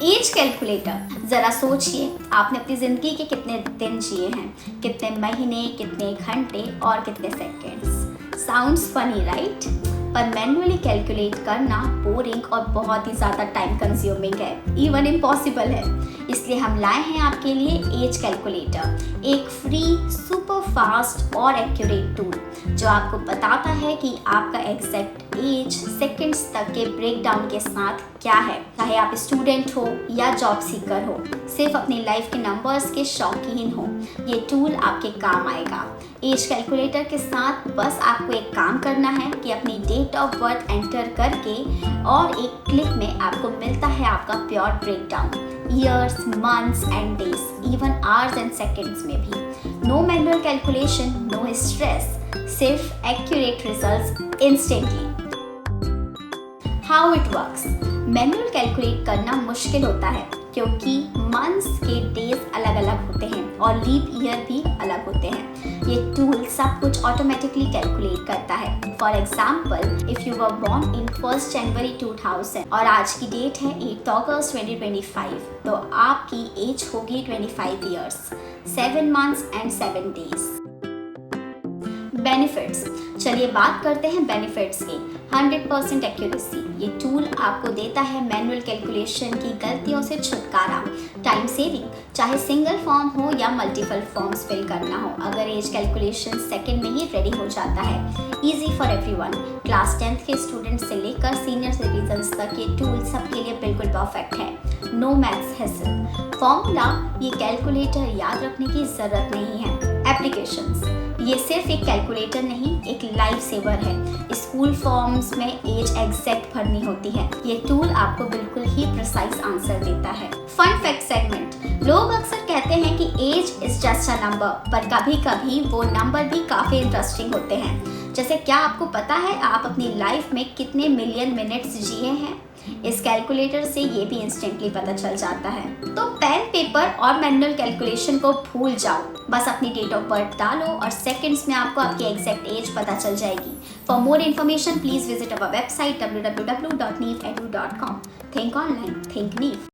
As calculator. जरा सोचिए, आपने अपनी जिंदगी के कितने दिन जिए हैं, कितने महीने, कितने घंटे और कितने सेकंड्स। Sounds funny right? पर मैन्युअली कैलकुलेट करना बोरिंग और बहुत ही ज़्यादा टाइम कंज्यूमिंग है, इवन इम्पॉसिबल है। इसलिए हम लाए हैं आपके लिए एज कैलकुलेटर, एक फ्री, सुपर फास्ट और एक्यूरेट टूल जो आपको बताता है कि आपका एग्जैक्ट एज सेकंड्स तक के ब्रेकडाउन के साथ क्या है। चाहे आप स्टूडेंट हो या जॉब सीकर हो, सिर्फ अपनी लाइफ के नंबर्स के शौकीन हो, ये टूल आपके काम आएगा। एज कैलकुलेटर के साथ बस आपको एक काम करना है कि अपनी डेट ऑफ बर्थ एंटर करके और एक क्लिक में आपको मिलता है आपका pure breakdown, years, months and days, even hours and seconds में भी। No manual calculation, no stress, सिर्फ accurate results instantly. How it works? Manual calculate करना मुश्किल होता है क्योंकि मंथ्स के डेज अलग अलग होते हैं और लीप ईयर भी अलग होते हैं। ये टूल सब कुछ ऑटोमेटिकली कैलकुलेट करता है। For example, if you were born in 1 जनवरी 2000 और आज की डेट है 8 अगस्त 2025, तो आपकी एज होगी 25 years, 7 months and 7 days. Benefits. चलिए बात करते हैं बेनिफिट्स की। 100% एक्यूरेसी। ये टूल आपको देता है मैनुअल कैलकुलेशन की गलतियों से छुटकारा, टाइम सेविंग, चाहे सिंगल फॉर्म हो या मल्टीपल फॉर्म्स फिल करना हो। अगर एज कैलकुलेशन सेकंड में ही रेडी हो जाता है। Easy for everyone, class 10th के स्टूडेंट से लेकर सीनियर सिटीजन्स तक ये टूल सबके लिए बिल्कुल परफेक्ट है। No maths hassle. फॉर्मूला ये कैलकुलेटर याद रखने की जरूरत नहीं है। एप्लीकेशंस। ये सिर्फ एक कैलकुलेटर नहीं, एक लाइफ सेवर है। स्कूल फॉर्म्स में एज एग्जैक्ट भरनी होती है, ये टूल आपको बिल्कुल ही प्रिसाइज आंसर देता है। Fun fact segment. लोग अक्सर कहते हैं कि age is just a number, पर कभी कभी वो नंबर भी काफी इंटरेस्टिंग होते हैं। जैसे क्या आपको पता है आप अपनी लाइफ में कितने मिलियन मिनट्स जिए हैं? इस कैलकुलेटर से ये भी इंस्टेंटली पता चल जाता है। तो पेन, पेपर और मैनुअल कैलकुलेशन को भूल जाओ, बस अपनी डेट ऑफ बर्थ डालो और सेकंड्स में आपको आपकी एग्जैक्ट एज पता चल जाएगी। For more information please visit our website www.neevedu.com। Think online, think नीव।